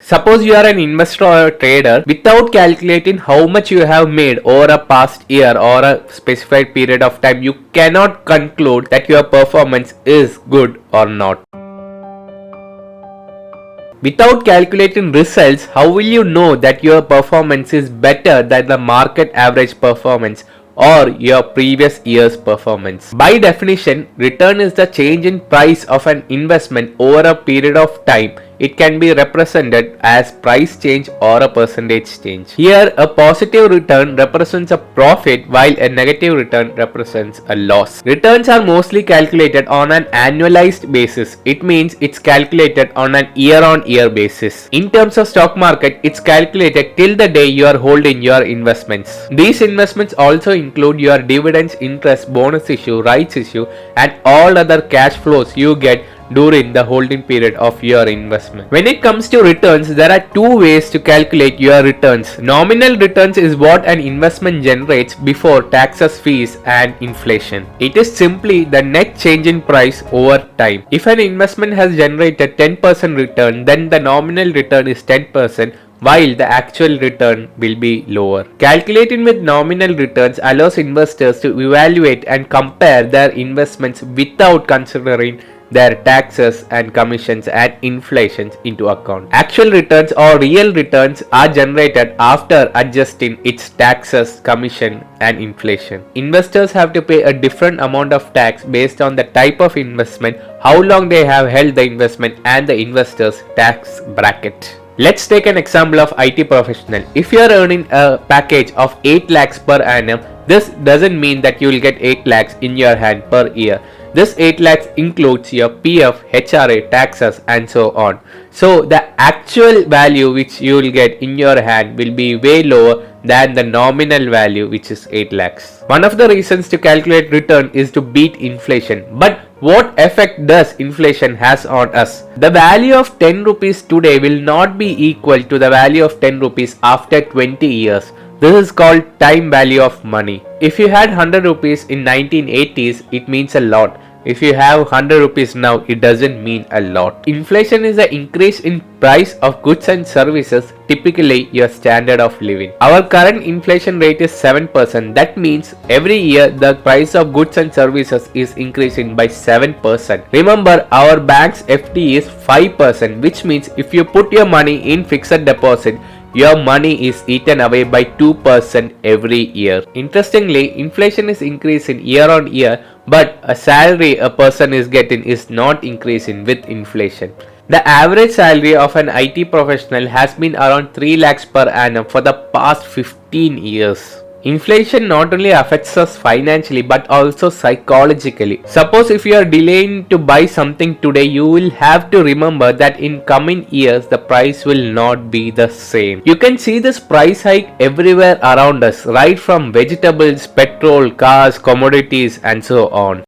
Suppose you are an investor or a trader, without calculating how much you have made over a past year or a specified period of time, you cannot conclude that your performance is good or not. Without calculating results, how will you know that your performance is better than the market average performance or your previous year's performance? By definition, return is the change in price of an investment over a period of time. It can be represented as price change or a percentage change. Here, a positive return represents a profit while a negative return represents a loss. Returns are mostly calculated on an annualized basis. It means it's calculated on an year-on-year basis. In terms of stock market, it's calculated till the day you are holding your investments. These investments also include your dividends, interest, bonus issue, rights issue, and all other cash flows you get during the holding period of your investment. When it comes to returns, there are two ways to calculate your returns. Nominal returns is what an investment generates before taxes, fees, and inflation. It is simply the net change in price over time. If an investment has generated 10% return, then the nominal return is 10%, while the actual return will be lower. Calculating with nominal returns allows investors to evaluate and compare their investments without considering their taxes and commissions and inflations into account. Actual returns or real returns are generated after adjusting its taxes, commission, and inflation. Investors have to pay a different amount of tax based on the type of investment, how long they have held the investment, and the investor's tax bracket. Let's take an example of IT professional. If you are earning a package of 8 lakhs per annum, this doesn't mean that you will get 8 lakhs in your hand per year. This 8 lakhs includes your PF, HRA, taxes, and so on. So the actual value which you will get in your hand will be way lower than the nominal value, which is 8 lakhs. One of the reasons to calculate return is to beat inflation. But what effect does inflation has on us? The value of 10 rupees today will not be equal to the value of 10 rupees after 20 years. This is called time value of money. If you had 100 rupees in 1980s, it means a lot. If you have 100 rupees now, it doesn't mean a lot. Inflation is the increase in price of goods and services, typically your standard of living. Our current inflation rate is 7%. That means every year the price of goods and services is increasing by 7%. Remember, our bank's FD is 5%, which means if you put your money in fixed deposit, your money is eaten away by 2% every year. Interestingly, inflation is increasing year on year, but a salary a person is getting is not increasing with inflation. The average salary of an IT professional has been around 3 lakhs per annum for the past 15 years. Inflation not only affects us financially but also psychologically. Suppose if you are delaying to buy something today, you will have to remember that in coming years the price will not be the same. You can see this price hike everywhere around us, right from vegetables, petrol, cars, commodities, and so on.